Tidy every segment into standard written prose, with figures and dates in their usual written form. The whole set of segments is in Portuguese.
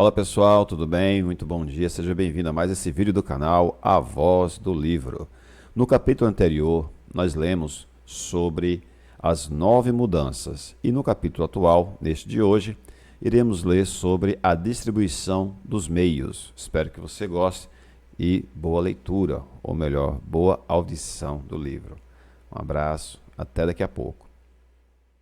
Fala pessoal, tudo bem? Muito bom dia, seja bem-vindo a mais esse vídeo do canal A Voz do Livro. No capítulo anterior, nós lemos sobre as 9 mudanças e no capítulo atual, neste de hoje, iremos ler sobre a distribuição dos meios. Espero que você goste e boa leitura, ou melhor, boa audição do livro. Um abraço, até daqui a pouco.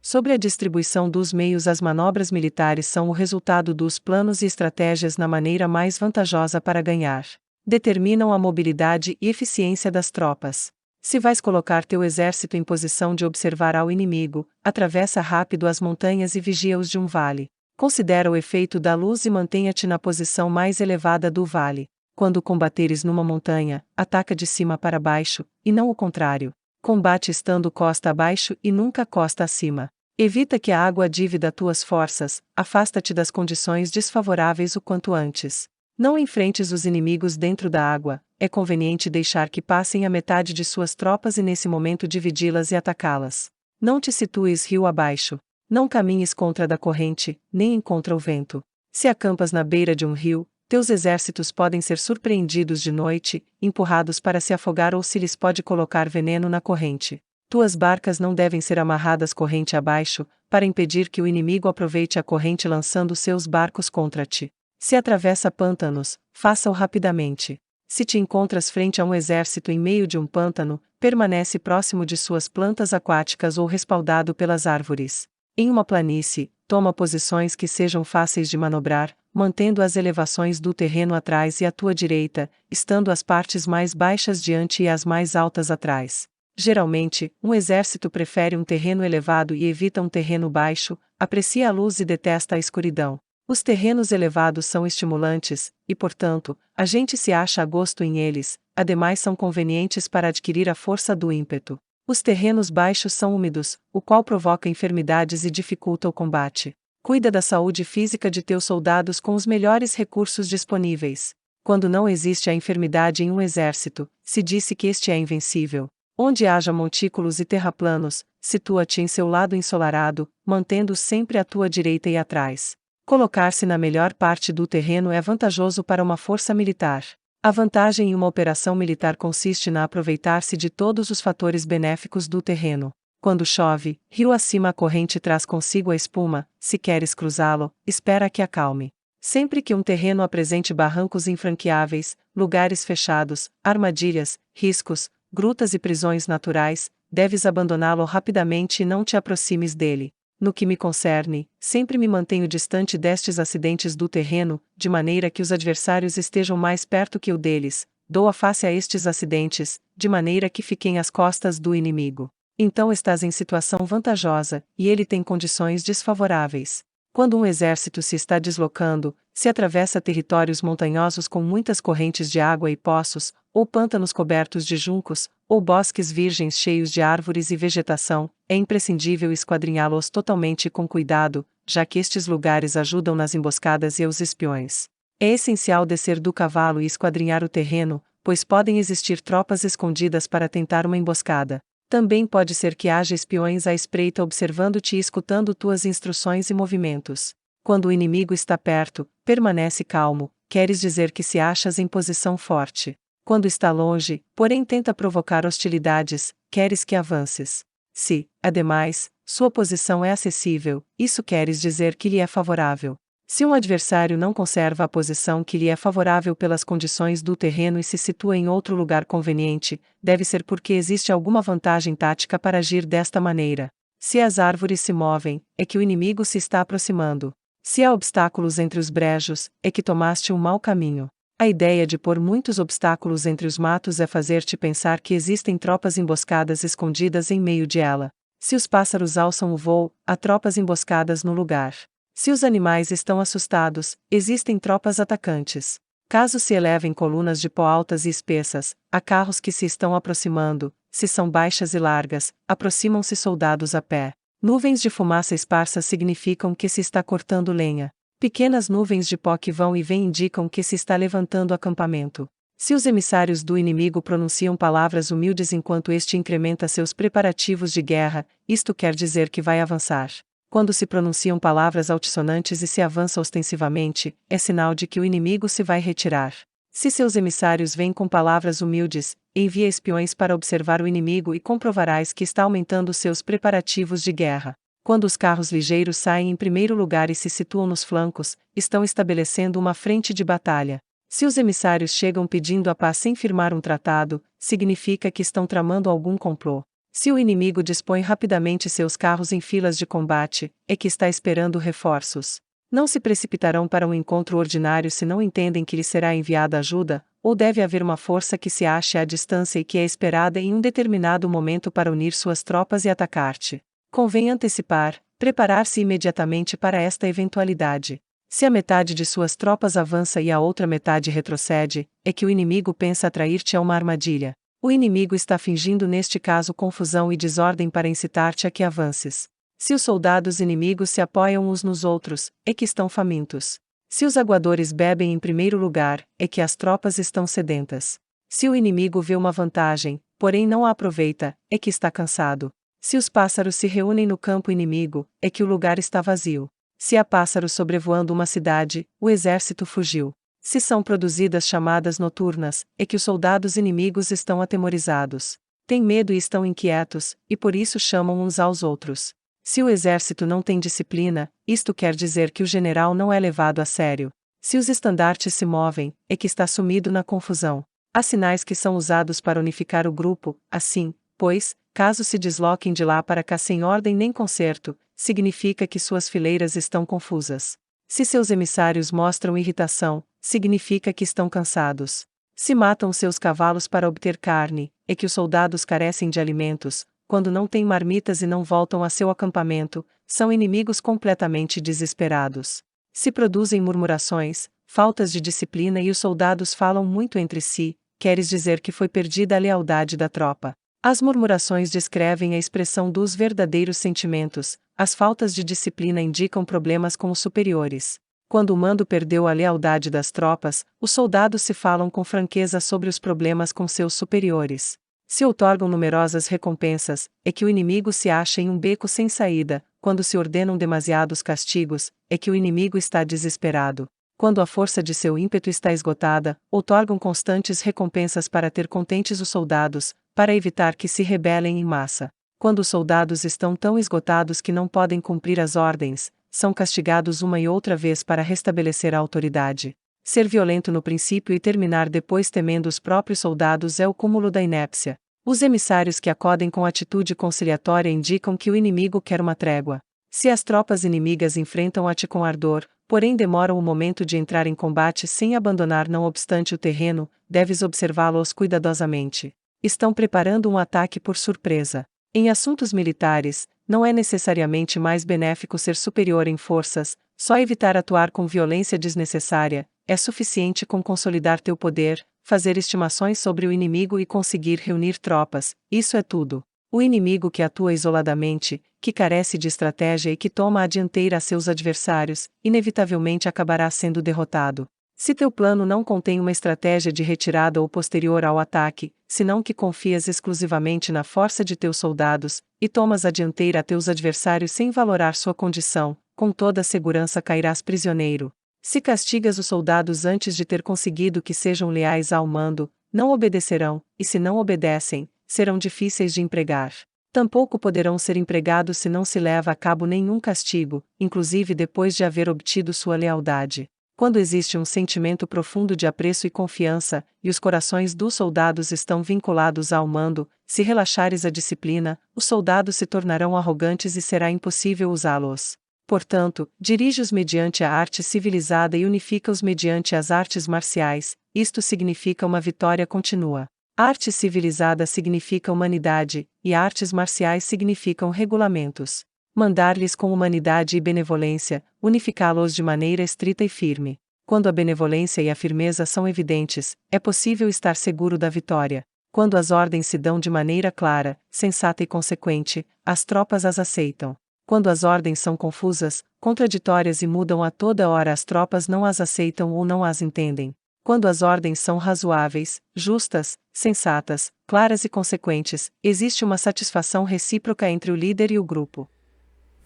Sobre a distribuição dos meios, as manobras militares são o resultado dos planos e estratégias na maneira mais vantajosa para ganhar. Determinam a mobilidade e eficiência das tropas. Se vais colocar teu exército em posição de observar ao inimigo, atravessa rápido as montanhas e vigia-os de um vale. Considera o efeito da luz e mantenha-te na posição mais elevada do vale. Quando combateres numa montanha, ataca de cima para baixo, e não o contrário. Combate estando costa abaixo e nunca costa acima. Evita que a água dívida tuas forças, afasta-te das condições desfavoráveis o quanto antes. Não enfrentes os inimigos dentro da água, é conveniente deixar que passem a metade de suas tropas e nesse momento dividi-las e atacá-las. Não te situes rio abaixo. Não caminhes contra da corrente, nem contra o vento. Se acampas na beira de um rio, teus exércitos podem ser surpreendidos de noite, empurrados para se afogar ou se lhes pode colocar veneno na corrente. Tuas barcas não devem ser amarradas corrente abaixo, para impedir que o inimigo aproveite a corrente lançando seus barcos contra ti. Se atravessa pântanos, faça-o rapidamente. Se te encontras frente a um exército em meio de um pântano, permanece próximo de suas plantas aquáticas ou respaldado pelas árvores. Em uma planície, toma posições que sejam fáceis de manobrar, mantendo as elevações do terreno atrás e à tua direita, estando as partes mais baixas diante e as mais altas atrás. Geralmente, um exército prefere um terreno elevado e evita um terreno baixo, aprecia a luz e detesta a escuridão. Os terrenos elevados são estimulantes, e portanto, a gente se acha a gosto em eles, ademais são convenientes para adquirir a força do ímpeto. Os terrenos baixos são úmidos, o qual provoca enfermidades e dificulta o combate. Cuida da saúde física de teus soldados com os melhores recursos disponíveis. Quando não existe a enfermidade em um exército, se disse que este é invencível. Onde haja montículos e terraplanos, situa-te em seu lado ensolarado, mantendo sempre à tua direita e atrás. Colocar-se na melhor parte do terreno é vantajoso para uma força militar. A vantagem em uma operação militar consiste na aproveitar-se de todos os fatores benéficos do terreno. Quando chove, rio acima a corrente traz consigo a espuma, se queres cruzá-lo, espera que acalme. Sempre que um terreno apresente barrancos infranqueáveis, lugares fechados, armadilhas, riscos, grutas e prisões naturais, deves abandoná-lo rapidamente e não te aproximes dele. No que me concerne, sempre me mantenho distante destes acidentes do terreno, de maneira que os adversários estejam mais perto que o deles. Dou a face a estes acidentes, de maneira que fiquem às costas do inimigo. Então estás em situação vantajosa, e ele tem condições desfavoráveis. Quando um exército se está deslocando, se atravessa territórios montanhosos com muitas correntes de água e poços, ou pântanos cobertos de juncos, ou bosques virgens cheios de árvores e vegetação, é imprescindível esquadrinhá-los totalmente com cuidado, já que estes lugares ajudam nas emboscadas e aos espiões. É essencial descer do cavalo e esquadrinhar o terreno, pois podem existir tropas escondidas para tentar uma emboscada. Também pode ser que haja espiões à espreita observando-te e escutando tuas instruções e movimentos. Quando o inimigo está perto, permanece calmo, queres dizer que se achas em posição forte. Quando está longe, porém tenta provocar hostilidades, queres que avances. Se, ademais, sua posição é acessível, isso queres dizer que lhe é favorável. Se um adversário não conserva a posição que lhe é favorável pelas condições do terreno e se situa em outro lugar conveniente, deve ser porque existe alguma vantagem tática para agir desta maneira. Se as árvores se movem, é que o inimigo se está aproximando. Se há obstáculos entre os brejos, é que tomaste um mau caminho. A ideia de pôr muitos obstáculos entre os matos é fazer-te pensar que existem tropas emboscadas escondidas em meio de ela. Se os pássaros alçam o voo, há tropas emboscadas no lugar. Se os animais estão assustados, existem tropas atacantes. Caso se elevem colunas de pó altas e espessas, há carros que se estão aproximando, se são baixas e largas, aproximam-se soldados a pé. Nuvens de fumaça esparsa significam que se está cortando lenha. Pequenas nuvens de pó que vão e vêm indicam que se está levantando acampamento. Se os emissários do inimigo pronunciam palavras humildes enquanto este incrementa seus preparativos de guerra, isto quer dizer que vai avançar. Quando se pronunciam palavras altissonantes e se avança ostensivamente, é sinal de que o inimigo se vai retirar. Se seus emissários vêm com palavras humildes, envia espiões para observar o inimigo e comprovarás que está aumentando seus preparativos de guerra. Quando os carros ligeiros saem em primeiro lugar e se situam nos flancos, estão estabelecendo uma frente de batalha. Se os emissários chegam pedindo a paz sem firmar um tratado, significa que estão tramando algum complô. Se o inimigo dispõe rapidamente seus carros em filas de combate, é que está esperando reforços. Não se precipitarão para um encontro ordinário se não entendem que lhes será enviada ajuda, ou deve haver uma força que se ache à distância e que é esperada em um determinado momento para unir suas tropas e atacar-te. Convém antecipar, preparar-se imediatamente para esta eventualidade. Se a metade de suas tropas avança e a outra metade retrocede, é que o inimigo pensa atrair-te a uma armadilha. O inimigo está fingindo neste caso confusão e desordem para incitar-te a que avances. Se os soldados inimigos se apoiam uns nos outros, é que estão famintos. Se os aguadores bebem em primeiro lugar, é que as tropas estão sedentas. Se o inimigo vê uma vantagem, porém não a aproveita, é que está cansado. Se os pássaros se reúnem no campo inimigo, é que o lugar está vazio. Se há pássaros sobrevoando uma cidade, o exército fugiu. Se são produzidas chamadas noturnas, é que os soldados inimigos estão atemorizados. Têm medo e estão inquietos, e por isso chamam uns aos outros. Se o exército não tem disciplina, isto quer dizer que o general não é levado a sério. Se os estandartes se movem, é que está sumido na confusão. Há sinais que são usados para unificar o grupo, assim, pois, caso se desloquem de lá para cá sem ordem nem concerto, significa que suas fileiras estão confusas. Se seus emissários mostram irritação, significa que estão cansados. Se matam seus cavalos para obter carne, é que os soldados carecem de alimentos. Quando não têm marmitas e não voltam a seu acampamento, são inimigos completamente desesperados. Se produzem murmurações, faltas de disciplina e os soldados falam muito entre si, queres dizer que foi perdida a lealdade da tropa. As murmurações descrevem a expressão dos verdadeiros sentimentos, as faltas de disciplina indicam problemas com os superiores. Quando o mando perdeu a lealdade das tropas, os soldados se falam com franqueza sobre os problemas com seus superiores. Se outorgam numerosas recompensas, é que o inimigo se acha em um beco sem saída. Quando se ordenam demasiados castigos, é que o inimigo está desesperado. Quando a força de seu ímpeto está esgotada, outorgam constantes recompensas para ter contentes os soldados, para evitar que se rebelem em massa. Quando os soldados estão tão esgotados que não podem cumprir as ordens, são castigados uma e outra vez para restabelecer a autoridade. Ser violento no princípio e terminar depois temendo os próprios soldados é o cúmulo da inépcia. Os emissários que acodem com atitude conciliatória indicam que o inimigo quer uma trégua. Se as tropas inimigas enfrentam-te com ardor, porém demoram o momento de entrar em combate sem abandonar não obstante o terreno, deves observá-los cuidadosamente. Estão preparando um ataque por surpresa. Em assuntos militares, não é necessariamente mais benéfico ser superior em forças, só evitar atuar com violência desnecessária, é suficiente com consolidar teu poder, fazer estimações sobre o inimigo e conseguir reunir tropas, isso é tudo. O inimigo que atua isoladamente, que carece de estratégia e que toma a dianteira a seus adversários, inevitavelmente acabará sendo derrotado. Se teu plano não contém uma estratégia de retirada ou posterior ao ataque, senão que confias exclusivamente na força de teus soldados, e tomas a dianteira a teus adversários sem valorar sua condição, com toda a segurança cairás prisioneiro. Se castigas os soldados antes de ter conseguido que sejam leais ao mando, não obedecerão, e se não obedecem, serão difíceis de empregar. Tampouco poderão ser empregados se não se leva a cabo nenhum castigo, inclusive depois de haver obtido sua lealdade. Quando existe um sentimento profundo de apreço e confiança, e os corações dos soldados estão vinculados ao mando, se relaxares a disciplina, os soldados se tornarão arrogantes e será impossível usá-los. Portanto, dirige-os mediante a arte civilizada e unifica-os mediante as artes marciais, isto significa uma vitória contínua. Arte civilizada significa humanidade, e artes marciais significam regulamentos. Mandar-lhes com humanidade e benevolência, unificá-los de maneira estrita e firme. Quando a benevolência e a firmeza são evidentes, é possível estar seguro da vitória. Quando as ordens se dão de maneira clara, sensata e consequente, as tropas as aceitam. Quando as ordens são confusas, contraditórias e mudam a toda hora, as tropas não as aceitam ou não as entendem. Quando as ordens são razoáveis, justas, sensatas, claras e consequentes, existe uma satisfação recíproca entre o líder e o grupo.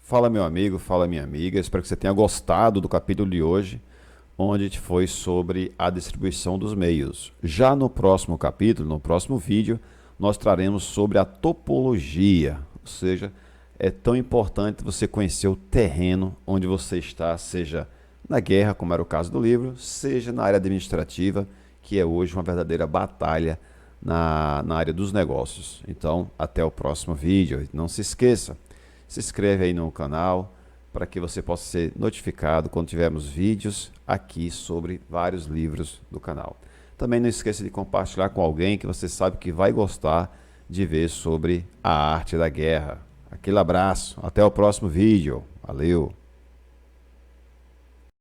Fala meu amigo, fala minha amiga, espero que você tenha gostado do capítulo de hoje, onde foi sobre a distribuição dos meios. Já no próximo capítulo, no próximo vídeo, nós traremos sobre a topologia, ou seja, é tão importante você conhecer o terreno onde você está, seja na guerra, como era o caso do livro, seja na área administrativa, que é hoje uma verdadeira batalha na área dos negócios. Então, até o próximo vídeo. Não se esqueça, se inscreve aí no canal para que você possa ser notificado quando tivermos vídeos aqui sobre vários livros do canal. Também não esqueça de compartilhar com alguém que você sabe que vai gostar de ver sobre a arte da guerra. Aquele abraço, até o próximo vídeo. Valeu!